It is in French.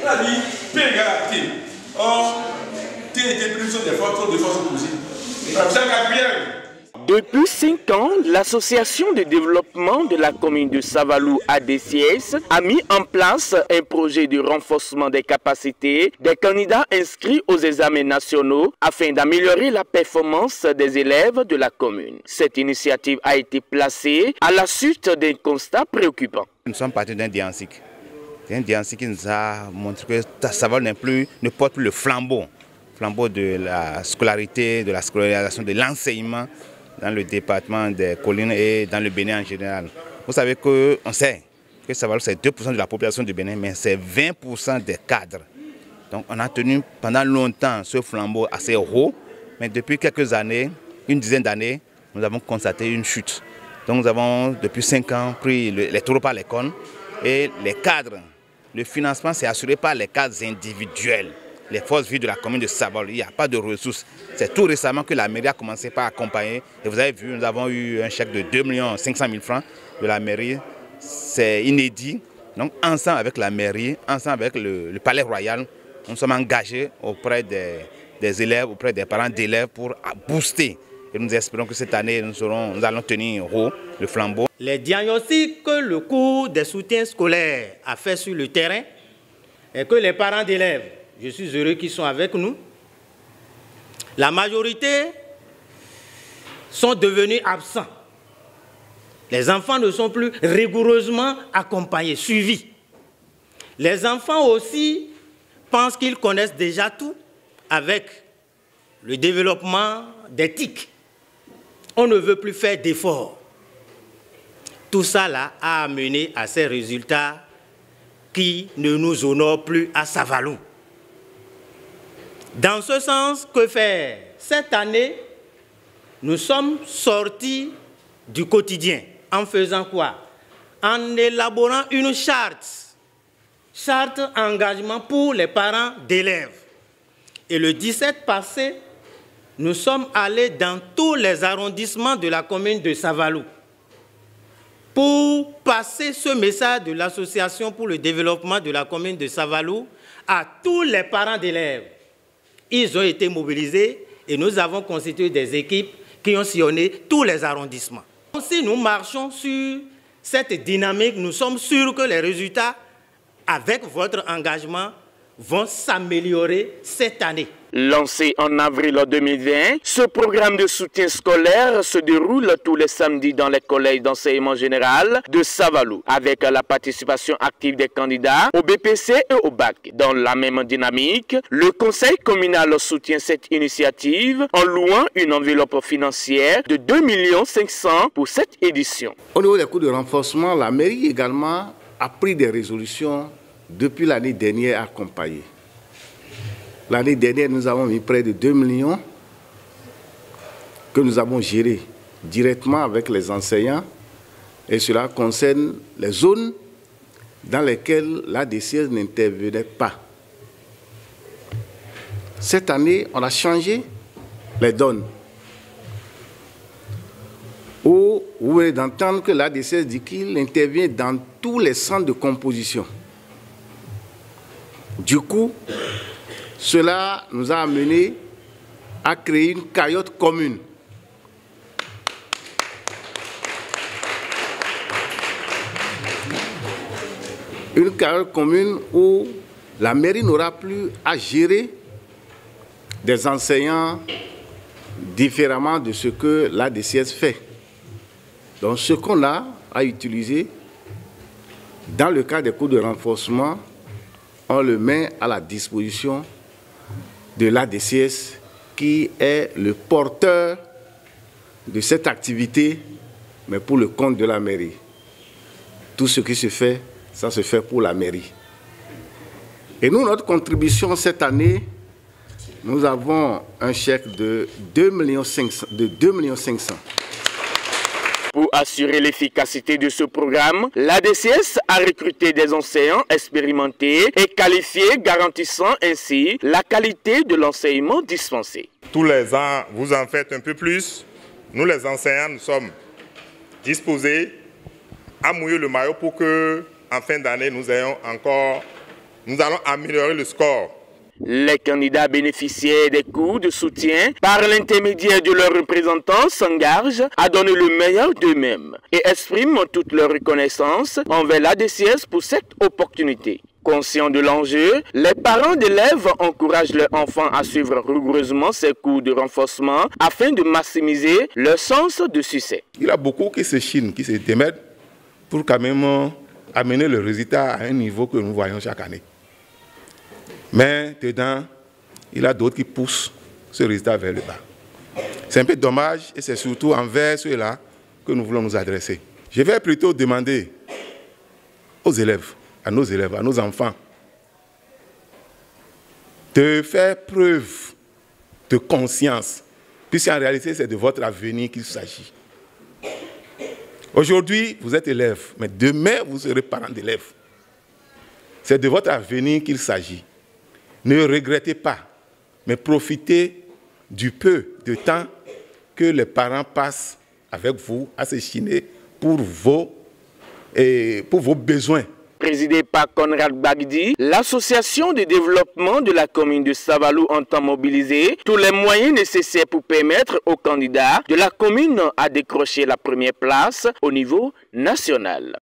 a dit P égale à T. Or, T était plus sur des forces opposées. Depuis 5 ans, l'association de développement de la commune de Savalou ADCS a mis en place un projet de renforcement des capacités des candidats inscrits aux examens nationaux afin d'améliorer la performance des élèves de la commune. Cette initiative a été placée à la suite d'un constat préoccupant. Nous sommes partis d'un diagnostic. Un diagnostic qui nous a montré que Savalou ne porte plus le flambeau de la scolarité, de la scolarisation, de l'enseignement dans le département des collines et dans le Bénin en général. Vous savez qu'on sait que Savalou c'est 2% de la population du Bénin, mais c'est 20% des cadres. Donc on a tenu pendant longtemps ce flambeau assez haut, mais depuis quelques années, une dizaine d'années, nous avons constaté une chute. Donc nous avons depuis 5 ans pris les taureaux par les cornes et les cadres. Le financement c'est assuré par les cadres individuels. Les forces vives de la commune de Savalou, il n'y a pas de ressources. C'est tout récemment que la mairie a commencé par accompagner. Et vous avez vu, nous avons eu un chèque de 2 500 000 francs de la mairie. C'est inédit. Donc ensemble avec la mairie, ensemble avec le palais royal, nous sommes engagés auprès des élèves, auprès des parents d'élèves pour booster. Et nous espérons que cette année, nous allons tenir haut le flambeau. Les diagnostics que le cours des soutiens scolaires a fait sur le terrain et que les parents d'élèves, je suis heureux qu'ils sont avec nous. La majorité sont devenus absents. Les enfants ne sont plus rigoureusement accompagnés, suivis. Les enfants aussi pensent qu'ils connaissent déjà tout avec le développement des TIC. On ne veut plus faire d'efforts. Tout ça là a amené à ces résultats qui ne nous honorent plus à Savalou. Dans ce sens, que faire? Cette année, nous sommes sortis du quotidien. En faisant quoi? En élaborant une charte engagement pour les parents d'élèves. Et le 17 passé, nous sommes allés dans tous les arrondissements de la commune de Savalou pour passer ce message de l'association pour le développement de la commune de Savalou à tous les parents d'élèves. Ils ont été mobilisés et nous avons constitué des équipes qui ont sillonné tous les arrondissements. Si nous marchons sur cette dynamique, nous sommes sûrs que les résultats, avec votre engagement, vont s'améliorer cette année. Lancé en avril 2020, ce programme de soutien scolaire se déroule tous les samedis dans les collèges d'enseignement général de Savalou, avec la participation active des candidats au BPC et au BAC. Dans la même dynamique, le conseil communal soutient cette initiative en louant une enveloppe financière de 2 500 000 pour cette édition. Au niveau des coûts de renforcement, la mairie également a pris des résolutions depuis l'année dernière à accompagner. L'année dernière, nous avons mis près de 2 millions que nous avons gérés directement avec les enseignants et cela concerne les zones dans lesquelles l'ADCS n'intervenait pas. Cette année, on a changé les donnes. Où vous venez d'entendre que l'ADCS dit qu'il intervient dans tous les centres de composition. Du coup, cela nous a amené à créer une cagnotte commune. Une cagnotte commune où la mairie n'aura plus à gérer des enseignants différemment de ce que l'ADCS fait. Donc ce qu'on a à utiliser dans le cas des coûts de renforcement, on le met à la disposition de l'ADCS qui est le porteur de cette activité, mais pour le compte de la mairie. Tout ce qui se fait, ça se fait pour la mairie. Et nous, notre contribution cette année, nous avons un chèque de 2 500 000. Pour assurer l'efficacité de ce programme, l'ADCS a recruté des enseignants expérimentés et qualifiés, garantissant ainsi la qualité de l'enseignement dispensé. Tous les ans, vous en faites un peu plus. Nous, les enseignants, nous sommes disposés à mouiller le maillot pour que, en fin d'année, nous ayons encore nous allons améliorer le score. Les candidats bénéficiaires des cours de soutien par l'intermédiaire de leurs représentants s'engagent à donner le meilleur d'eux-mêmes et expriment toute leur reconnaissance envers l'ADCS pour cette opportunité. Conscients de l'enjeu, les parents d'élèves encouragent leurs enfants à suivre rigoureusement ces cours de renforcement afin de maximiser leur sens de succès. Il y a beaucoup qui se chinent, qui se démettent pour quand même amener le résultat à un niveau que nous voyons chaque année. Mais dedans, il y a d'autres qui poussent ce résultat vers le bas. C'est un peu dommage et c'est surtout envers ceux-là que nous voulons nous adresser. Je vais plutôt demander aux élèves, à nos enfants, de faire preuve de conscience, puisqu'en réalité, c'est de votre avenir qu'il s'agit. Aujourd'hui, vous êtes élève, mais demain, vous serez parents d'élèves. C'est de votre avenir qu'il s'agit. Ne regrettez pas, mais profitez du peu de temps que les parents passent avec vous à se chiner pour vos besoins. Présidée par Conrad Bagdi, l'association de développement de la commune de Savalou entend mobiliser tous les moyens nécessaires pour permettre aux candidats de la commune à décrocher la première place au niveau national.